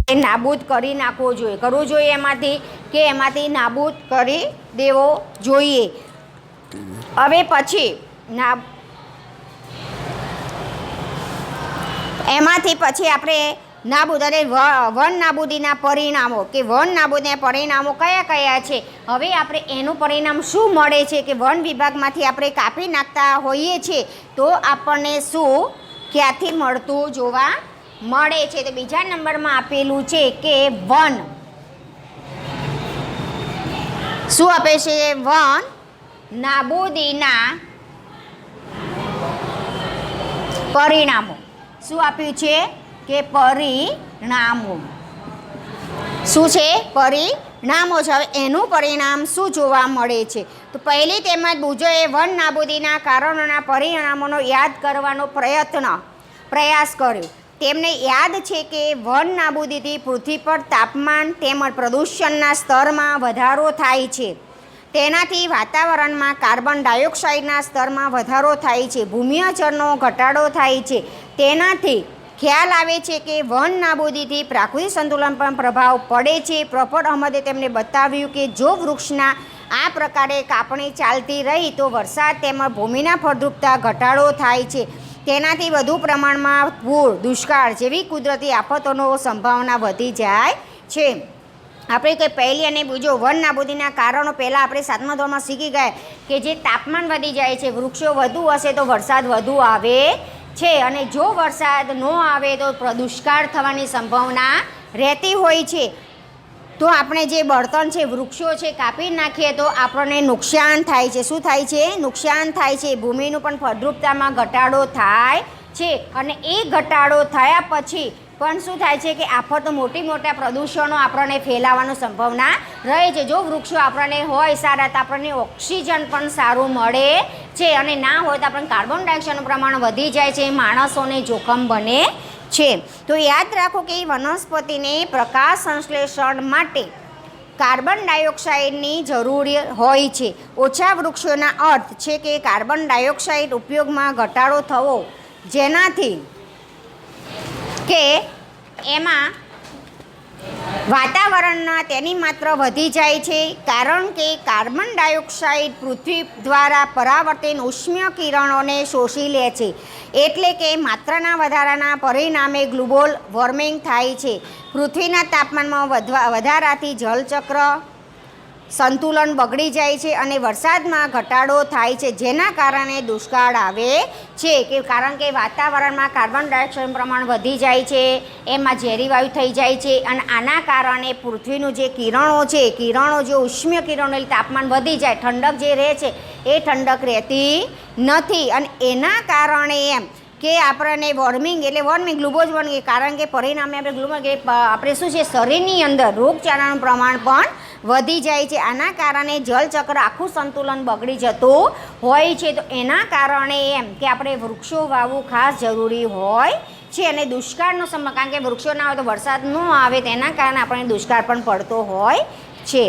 એ નાબૂદ કરી નાખવો જોઈએ, કરવું જોઈએ એમાંથી નાબૂદ કરી દેવો જોઈએ. હવે પછી એમાંથી પછી આપણે નાબૂદ અને વન નાબૂદીના પરિણામો કે વન નાબૂદીના પરિણામો કયા કયા છે. હવે આપણે એનું પરિણામ શું મળે છે કે વન વિભાગમાંથી આપણે કાપી નાખતા હોઈએ છીએ તો આપણને શું ક્યાંથી મળતું જોવા મળે છે. તો બીજા નંબરમાં આપેલું છે કે વન શું આપે છે, વન નાબૂદીના પરિણામો. શું આપ્યું છે કે પરિણામો શું છે, પરિણામો છે. હવે એનું પરિણામ શું જોવા મળે છે તો પહેલી તેમજ બુજોએ વન નાબૂદીના કારણોના પરિણામોનો યાદ કરવાનો પ્રયાસ કર્યો. તેમને યાદ છે કે વન નાબૂદીથી પૃથ્વી પર તાપમાન તેમજ પ્રદૂષણના સ્તરમાં વધારો થાય છે. તેનાથી વાતાવરણમાં કાર્બન ડાયોક્સાઇડના સ્તરમાં વધારો થાય છે, ભૂમિય જળનો ઘટાડો થાય છે. તેનાથી ખ્યાલ આવે છે કે વન નાબૂદીથી પ્રાકૃતિક સંતુલન પર પ્રભાવ પડે છે. પ્રોફેસર અહમદે તેમને બતાવ્યું કે જો વૃક્ષના આ પ્રકારે કાપણી ચાલતી રહી તો વરસાદ તેમજ ભૂમિના ફળદ્રુપતા ઘટાડો થાય છે. તેનાથી વધુ પ્રમાણમાં પૂર, દુષ્કાળ જેવી કુદરતી આફતોનો સંભાવના વધી જાય છે. આપણે કંઈ પહેલી અને બીજો વન નાબૂદીના કારણો પહેલાં આપણે 7મા ધોરણમાં શીખી ગયા કે જે તાપમાન વધી જાય છે, વૃક્ષો વધુ હશે તો વરસાદ વધુ આવે છે અને જો વરસાદ ન આવે તો દુષ્કાળ થવાની સંભાવના રહેતી હોય છે. તો આપણે જે બળતણ છે, વૃક્ષો છે, કાપી નાખીએ તો આપણને નુકસાન થાય છે. શું થાય છે, નુકસાન થાય છે. ભૂમિનું પણ ફળદ્રુપતામાં ઘટાડો થાય છે અને એ ઘટાડો થયા પછી પણ શું થાય છે કે આફતો મોટા પ્રદૂષણો આપણને ફેલાવાની સંભાવના રહે છે. જો વૃક્ષો આપણને હોય સારા તો આપણને ઓક્સિજન પણ સારું મળે છે અને ના હોય તો આપણને કાર્બન ડાયોક્સાઇડનું પ્રમાણ વધી જાય છે, માણસોને જોખમ બને છે. તો યાદ રાખો કે વનસ્પતિને પ્રકાશ સંશ્લેષણ માટે કાર્બન ડાયોક્સાઇડની જરૂરી હોય છે. ઓછા વૃક્ષોના અર્થ છે કે કાર્બન ડાયોક્સાઇડ ઉપયોગમાં ઘટાડો થવો, જેનાથી કે એમાં વાતાવરણના તેની માત્રા વધી જાય છે. કારણ કે કાર્બન ડાયોક્સાઇડ પૃથ્વી દ્વારા પરાવર્તિત ઉષ્મીય કિરણોને શોષી લે છે. એટલે કે માત્રાના વધારાના પરિણામે ગ્લોબલ વોર્મિંગ થાય છે. પૃથ્વીના તાપમાનમાં વધારાથી જળચક્ર સંતુલન બગડી જાય છે અને વરસાદમાં ઘટાડો થાય છે, જેના કારણે દુષ્કાળ આવે છે. કે કારણ કે વાતાવરણમાં કાર્બન ડાયોક્સાઇડનું પ્રમાણ વધી જાય છે, એમાં ઝેરી વાયુ થઈ જાય છે અને આના કારણે પૃથ્વીનું જે કિરણો છે, જે ઉષ્મીય કિરણો તાપમાન વધી જાય, ઠંડક જે રહે છે એ ઠંડક રહેતી નથી અને એના કારણે એમ કે આપણને વોર્મિંગ ગ્લુકોઝ વોર્મિંગ, કારણ કે પરિણામે આપણે શું છે શરીરની અંદર રોગચાળાનું પ્રમાણ પણ વધી જાય છે. આના કારણે જળચક્ર આખું સંતુલન બગડી જતું હોય છે. તો એના કારણે એમ કે આપણે વૃક્ષો વાવવું ખાસ જરૂરી હોય છે અને દુષ્કાળનો સમય, કારણ કે વૃક્ષો ના આવે તો વરસાદ ન આવે, તેના કારણે આપણને દુષ્કાળ પણ પડતો હોય છે.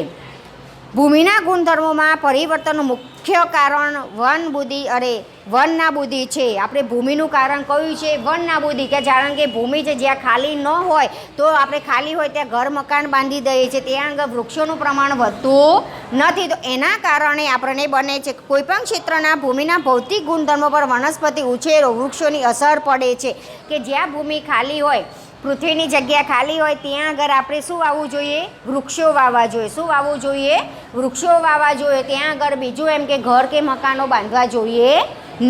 ભૂમિના ગુણધર્મોમાં પરિવર્તનનું મુખ્ય કારણ વન નાબૂદી છે. આપણે ભૂમિનું કારણ કયું છે, વન નાબૂદી. કે કારણ કે ભૂમિ છે જ્યાં ખાલી ન હોય તો આપણે ખાલી હોય ત્યાં ઘર મકાન બાંધી દઈએ છીએ, ત્યાં આગળ વૃક્ષોનું પ્રમાણ વધતું નથી. તો એના કારણે આપણને બને છે કોઈપણ ક્ષેત્રના ભૂમિના ભૌતિક ગુણધર્મો પર વનસ્પતિ ઉછેરો વૃક્ષોની અસર પડે છે. કે જ્યાં ભૂમિ ખાલી હોય, પૃથ્વીની જગ્યા ખાલી હોય ત્યાં આગળ આપણે શું વાવવું જોઈએ, વૃક્ષો વાવવા જોઈએ. શું વાવવું જોઈએ, વૃક્ષો વાવવા જોઈએ. ત્યાં આગળ બીજું એમ કે ઘર કે મકાનો બાંધવા જોઈએ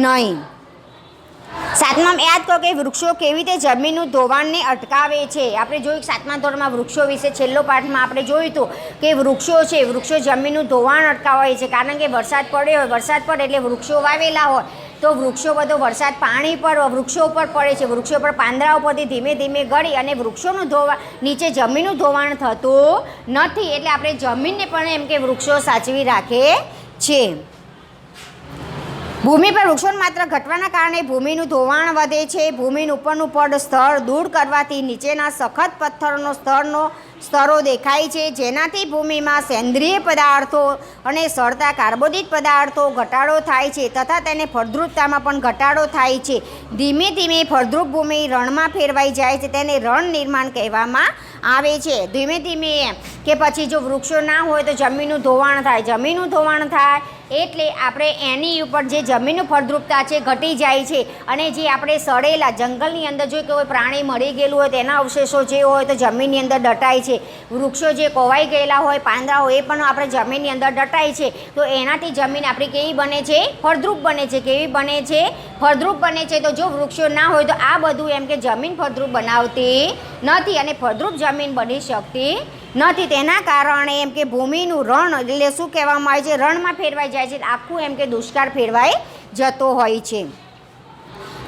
નહીં. 7માં યાદ કરો કે વૃક્ષો કેવી રીતે જમીનનું ધોવાણને અટકાવે છે. આપણે જોયું 7મા ધોરણમાં વૃક્ષો વિશે છેલ્લો પાઠમાં આપણે જોયું હતું કે વૃક્ષો જમીનનું ધોવાણ અટકાવે છે. કારણ કે વરસાદ પડ્યો હોય, વરસાદ પડે એટલે વૃક્ષો વાવેલા હોય તો વૃક્ષો બધો વરસાદ પાણી પર વૃક્ષો ઉપર પડે છે. વૃક્ષો પર પાંદડા ઉપરથી ધીમે ધીમે ગળી અને વૃક્ષોનું નીચે જમીનનું ધોવાણ થતું નથી. એટલે આપણે જમીનને પણ એમ કે વૃક્ષો સાચવી રાખે છે. ભૂમિ પર વૃક્ષો માત્ર ઘટવાના કારણે ભૂમિનું ધોવાણ વધે છે. ભૂમિનું ઉપરનું પડ સ્તર દૂર કરવાથી નીચેના સખત પથ્થરનો સ્તરો દેખાય છે, જેનાથી ભૂમિમાં સેન્દ્રિય પદાર્થો અને સળતા કાર્બોદિત પદાર્થો ઘટાડો થાય છે તથા તેને ફળદ્રુપતામાં પણ ઘટાડો થાય છે. ધીમે ધીમે ફળદ્રુપ ભૂમિ રણમાં ફેરવાઈ જાય છે. તેને રણ નિર્માણ કહેવામાં આવે છે. ધીમે ધીમે એમ કે પછી જો વૃક્ષો ના હોય તો જમીનનું ધોવાણ થાય, જમીનનું ધોવાણ થાય એટલે આપણે એની ઉપર જે જમીનનું ફળદ્રુપતા છે ઘટી જાય છે. અને જે આપણે સડેલા જંગલની અંદર જો કોઈ પ્રાણી મરી ગયેલું હોય તેના અવશેષો જે હોય તો જમીનની અંદર દટાય છે. વૃક્ષો જે કોવાઈ ગયેલા હોય પાંદડા હોય એ પણ આપણે જમીનની અંદર દટાય છે. તો એનાથી જમીન આપણી કેવી બને છે? ફળદ્રુપ બને છે. કેવી બને છે? ફળદ્રુપ બને છે. તો જો વૃક્ષો ના હોય તો આ બધું એમ કે જમીન ફળદ્રુપ બનાવતી નથી અને ફળદ્રુપ જમીન બની શકતી નથી. તેના કારણે એમ કે ભૂમિનું રણ એટલે શું કહેવામાં આવે છે? રણમાં ફેરવાઈ જાય છે. આખું એમ કે દુષ્કાળ ફેરવાઈ જતો હોય છે.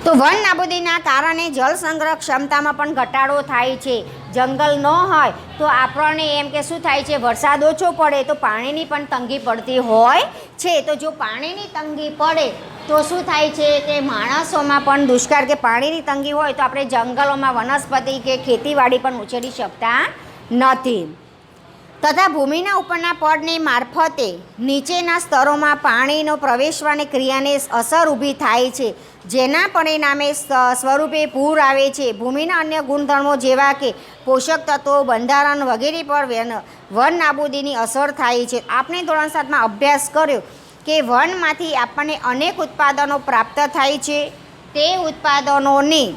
તો વન નાબૂદીના કારણે જળ સંગ્રહ ક્ષમતામાં પણ ઘટાડો થાય છે. જંગલ ન હોય તો આપણને એમ કે શું થાય છે? વરસાદ ઓછો પડે તો પાણીની પણ તંગી પડતી હોય છે. તો જો પાણીની તંગી પડે તો શું થાય છે કે માણસોમાં પણ દુષ્કાળ કે પાણીની તંગી હોય તો આપણે જંગલોમાં વનસ્પતિ કે ખેતીવાડી પણ ઉછેરી શકતા નથી. તથા ભૂમિના ઉપરના પડની મારફતે નીચેના સ્તરોમાં પાણીનો પ્રવેશવાની ક્રિયાને અસર ઊભી થાય છે, જેના પરિણામે સ્વરૂપે પૂર આવે છે. ભૂમિના અન્ય ગુણધર્મો જેવા કે પોષક તત્વો, બંધારણ વગેરે પર વન નાબૂદીની અસર થાય છે. આપણે ધોરણ 7માં અભ્યાસ કર્યો કે વનમાંથી આપણને અનેક ઉત્પાદનો પ્રાપ્ત થાય છે. તે ઉત્પાદનોની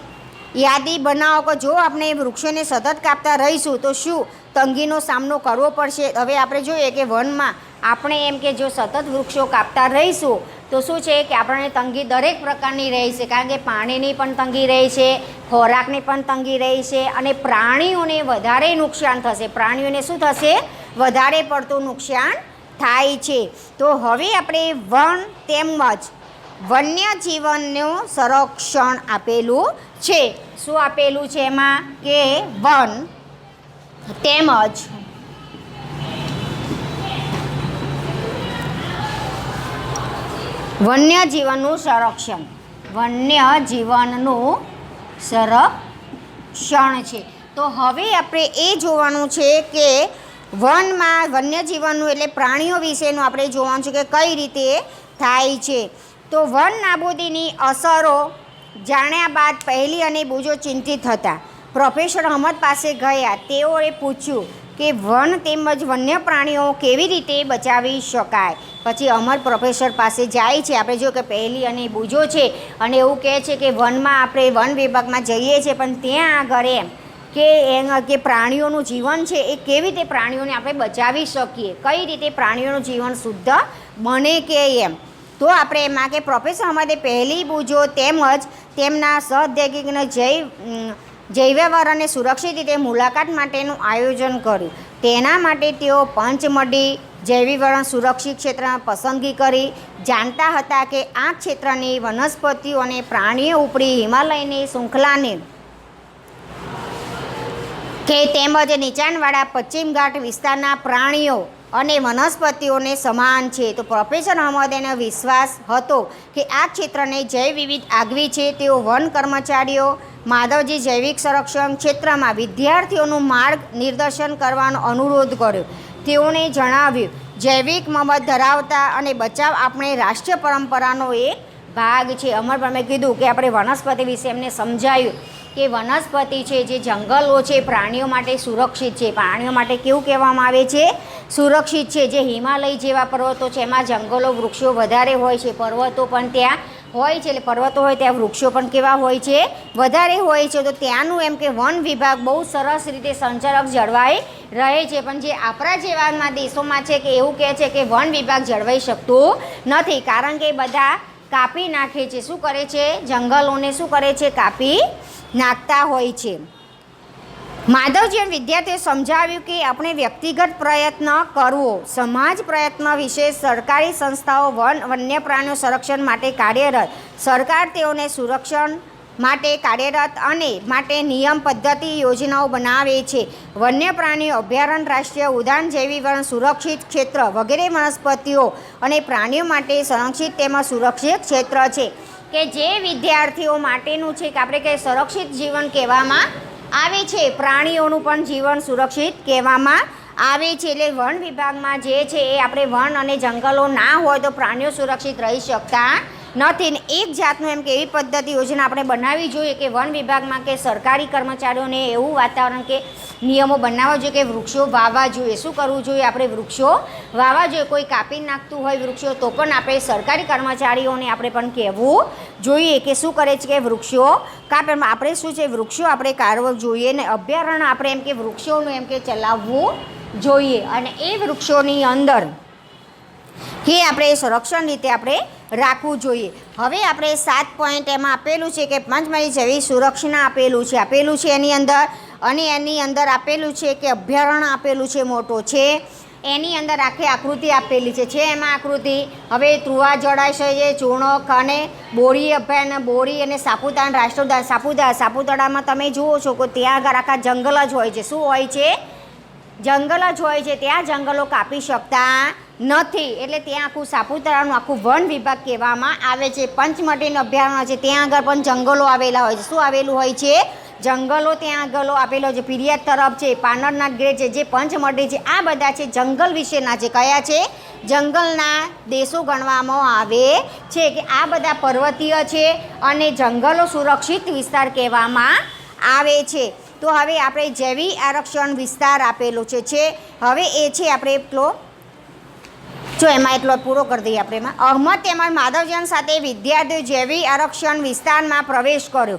યાદી બનાવો કે જો આપણે વૃક્ષોને સતત કાપતા રહીશું તો શું તંગીનો સામનો કરવો પડશે. હવે આપણે જોઈએ કે વનમાં આપણે એમ કે જો સતત વૃક્ષો કાપતા રહીશું તો શું છે કે આપણને તંગી દરેક પ્રકારની રહે છે. કારણ કે પાણીની પણ તંગી રહે છે, ખોરાકની પણ તંગી રહે છે અને પ્રાણીઓને વધારે નુકસાન થશે. પ્રાણીઓને શું થશે? વધારે પડતું નુકસાન થાય છે. તો હવે આપણે વન તેમજ વન્ય જીવનનું સંરક્ષણ આપેલું છે. શું આપેલું છે એમાં? કે વન તેમજ વન્ય જીવનનું સંરક્ષણ. વન્ય જીવનનું સંરક્ષણ છે. તો હવે આપણે એ જોવાનું છે કે વનમાં વન્યજીવનનું એટલે પ્રાણીઓ વિશેનું આપણે જોવાનું છે કે કઈ રીતે થાય છે. તો વન નાબૂદીની અસરો જાણ્યા બાદ પહેલી અને બુજો ચિંતિત હતા. પ્રોફેસર અહમદ પાસે ગયા. તેઓએ પૂછ્યું કે વન તેમજ વન્ય પ્રાણીઓ કેવી રીતે બચાવી શકાય. પછી અમર પ્રોફેસર પાસે જાય છે. આપણે જો કે પહેલી અને બુજો છે અને એવું કહે છે કે વનમાં આપણે વન વિભાગમાં જઈએ છીએ પણ ત્યાં આગળ એમ કે પ્રાણીઓનું જીવન છે એ કેવી રીતે પ્રાણીઓને આપણે બચાવી શકીએ, કઈ રીતે પ્રાણીઓનું જીવન શુદ્ધ બને કે એમ. તો આપણે એમાં કે પ્રોફેસર અહમદે પહેલી બુજો તેમજ તેમના સહદ્યોગિકને જૈવવરણને સુરક્ષિત રીતે મુલાકાત માટેનું આયોજન કર્યું. તેના માટે તેઓ પંચમઢી જૈવિકરણ સુરક્ષિત ક્ષેત્રમાં પસંદગી કરી. જાણતા હતા કે આ ક્ષેત્રની વનસ્પતિઓ અને પ્રાણીઓ ઉપરી હિમાલયની શૃંખલાને કે તેમજ નીચાણવાળા પશ્ચિમ ઘાટ વિસ્તારના પ્રાણીઓ અને વનસ્પતિઓને સમાન છે. તો પ્રોફેસર અહમદનો વિશ્વાસ હતો કે આ ક્ષેત્રને જૈવ વિવિધ આગવી છે. તેઓ વન કર્મચારીઓ માધવજી જૈવિક સંરક્ષણ ક્ષેત્રમાં વિદ્યાર્થીઓનું માર્ગ નિર્દેશન કરવાનો અનુરોધ કર્યો. તેઓને જણાવ્યું જૈવિક મમત ધરાવતા અને બચાવ આપણે રાષ્ટ્રીય પરંપરાનો એક ભાગ છે. અમરભાઈ મેં કીધું કે આપણે વનસ્પતિ વિશે એમને સમજાયું કે વનસ્પતિ છે જે જંગલો છે પ્રાણીઓ માટે સુરક્ષિત છે. પ્રાણીઓ માટે કેવું કહેવામાં આવે છે? સુરક્ષિત છે. જે હિમાલય જેવા પર્વતો છે એમાં જંગલો વૃક્ષો વધારે હોય છે, પર્વતો પણ ત્યાં હોય છે. એટલે પર્વતો હોય ત્યાં વૃક્ષો પણ કેવા હોય છે? વધારે હોય છે. તો ત્યાંનું એમ કે વન વિભાગ બહુ સરસ રીતે સંચાલક જળવાઈ રહે છે. પણ જે આપણા જેવા દેશોમાં છે કે એવું કહે છે કે વન વિભાગ જળવાઈ શકતું નથી. કારણ કે બધા કાપી નાખે છે. શું કરે છે? જંગલોને શું કરે છે? કાપી નાખતા હોય છે. માધવજીએ વિદ્યાર્થીઓએ સમજાવ્યું કે આપણે વ્યક્તિગત પ્રયત્ન કરવો, સમાજ પ્રયત્ન વિશે સરકારી સંસ્થાઓ વન્ય પ્રાણીઓ સંરક્ષણ માટે કાર્યરત. સરકાર તેઓને સુરક્ષણ માટે કાર્યરત અને માટે નિયમ પદ્ધતિ યોજનાઓ બનાવે છે. વન્ય પ્રાણીઓ અભયારણ્ય, રાષ્ટ્રીય ઉદ્યાન, જૈવિકરણ સુરક્ષિત ક્ષેત્ર વગેરે વનસ્પતિઓ અને પ્રાણીઓ માટે સંરક્ષિત તેમજ સુરક્ષિત ક્ષેત્ર છે. કે જે વિદ્યાર્થીઓ માટેનું છે કે આપણે કે સુરક્ષિત જીવન કહેવામાં આવે છે. પ્રાણીઓનું પણ જીવન સુરક્ષિત કહેવામાં આવે છે. એટલે વન વિભાગમાં જે છે એ આપણે વન અને જંગલો ના હોય તો પ્રાણીઓ સુરક્ષિત રહી શકતા નથી ને એક જાતનું એમ કે એવી પદ્ધતિ યોજના આપણે બનાવવી જોઈએ કે વન વિભાગમાં કે સરકારી કર્મચારીઓને એવું વાતાવરણ કે નિયમો બનાવવા જોઈએ કે વૃક્ષો વાવવા જોઈએ. શું કરવું જોઈએ? આપણે વૃક્ષો વાવવા જોઈએ. કોઈ કાપી નાખતું હોય વૃક્ષો તો પણ આપણે સરકારી કર્મચારીઓને આપણે પણ કહેવું જોઈએ કે શું કરે છે કે વૃક્ષો કાપે. આપણે શું છે વૃક્ષો આપણે કાઢવું જોઈએ ને અભયારણ્ય આપણે એમ કે વૃક્ષોનું એમ કે ચલાવવું જોઈએ અને એ વૃક્ષોની અંદર કે આપણે સંરક્ષણ રીતે આપણે રાખવું જોઈએ. હવે આપણે 7 પોઈન્ટ એમાં આપેલું છે કે પંચમહાલ જેવી સુરક્ષા આપેલું છે એની અંદર અને એની અંદર આપેલું છે કે અભયારણ્ય આપેલું છે મોટો છે એની અંદર આખી આકૃતિ આપેલી છે એમાં આકૃતિ. હવે ધ્રુવા જળાશય છે, ચૂર્ણક અને બોરી અભયારણ્ય, બોરી અને સાપુતારા રાષ્ટ્રોદ્યાન સાપુતારામાં તમે જુઓ છો કે ત્યાં આગળ આખા જંગલ જ હોય છે. શું હોય છે? જંગલ જ હોય છે. ત્યાં જંગલો કાપી શકતા નથી એટલે ત્યાં આખું સાપુતારાનું આખું વન વિભાગ કહેવામાં આવે છે. પંચમઢીનું અભયારણ્ય છે ત્યાં આગળ પણ જંગલો આવેલા હોય છે. શું આવેલું હોય છે? જંગલો ત્યાં આગળ આપેલો છે. પિરિયડ તરફ છે, પાનરનાથ ગ્રેડ છે, જે પંચમઢી છે, આ બધા છે જંગલ વિશેના છે. કયા છે? જંગલના દેશો ગણવામાં આવે છે કે આ બધા પર્વતીય છે અને જંગલો સુરક્ષિત વિસ્તાર કહેવામાં આવે છે. તો હવે આપણે જૈવિક આરક્ષણ વિસ્તાર આપેલો છે. હવે એ છે આપણે એટલો જો એમાં એટલો પૂરો કરી દઈએ આપણે એમાં. અહમદ તેમજ માધવજીવન સાથે વિદ્યાર્થીઓ જૈવિક આરક્ષણ વિસ્તારમાં પ્રવેશ કર્યો.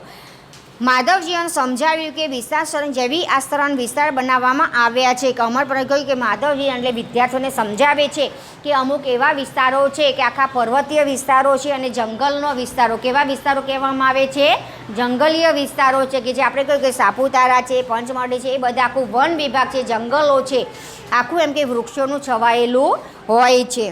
માધવજીવન સમજાવ્યું કે વિસ્તાર જૈવિક આસ્તરણ વિસ્તાર બનાવવામાં આવ્યા છે. કે અમર પર કહ્યું કે માધવજીવન એટલે વિદ્યાર્થીઓને સમજાવે છે કે અમુક એવા વિસ્તારો છે કે આખા પર્વતીય વિસ્તારો છે અને જંગલનો વિસ્તારો. કેવા વિસ્તારો કહેવામાં આવે છે? જંગલીય વિસ્તારો છે કે જે આપણે કહ્યું કે સાપુતારા છે, પંચમઢી છે, એ બધા આખું વન વિભાગ છે, જંગલો છે, આખું એમ કે વૃક્ષોનું છવાયેલું હોય છે.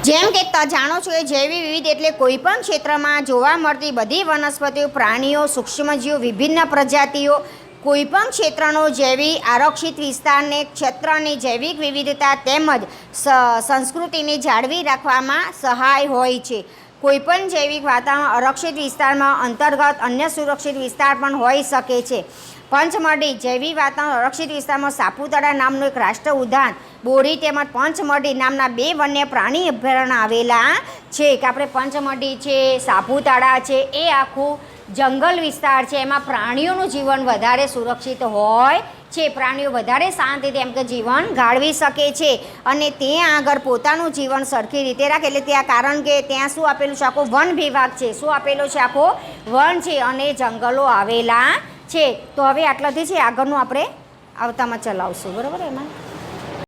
જેમ કે જાણો છો એ જૈવિક વિવિધ એટલે કોઈપણ ક્ષેત્રમાં જોવા મળતી બધી વનસ્પતિઓ, પ્રાણીઓ, સૂક્ષ્મજીવો, વિભિન્ન પ્રજાતિઓ કોઈપણ ક્ષેત્રનો જૈવિક આરક્ષિત વિસ્તારને ક્ષેત્રની જૈવિક વિવિધતા તેમજ સંસ્કૃતિને જાળવી રાખવામાં સહાય હોય છે. કોઈપણ જૈવિક વાતાવરણ આરક્ષિત વિસ્તારમાં અંતર્ગત અન્ય સુરક્ષિત વિસ્તાર પણ હોઈ શકે છે. પંચમઢી જૈવિક વાતાવરણ આરક્ષિત વિસ્તારમાં સાપુતારા નામનું એક રાષ્ટ્ર ઉદ્યાન, બોરી તેમજ પંચમઢી નામના 2 વન્ય પ્રાણી અભયારણ્ય આવેલા છે. કે આપણે પંચમઢી છે, સાપુતારા છે, એ આખું જંગલ વિસ્તાર છે. એમાં પ્રાણીઓનું જીવન વધારે સુરક્ષિત હોય છે. પ્રાણીઓ વધારે શાંતિથી એમ કે જીવન ગાળવી શકે છે અને ત્યાં આગળ પોતાનું જીવન સરખી રીતે રાખે. એટલે ત્યાં કારણ કે ત્યાં શું આપેલું છે? આખો વન વિભાગ છે. શું આપેલો છે? આખો વન છે અને જંગલો આવેલા છે. તો હવે આટલાથી છે આગળનું આપણે આવતામાં ચલાવશું. બરાબર એમાં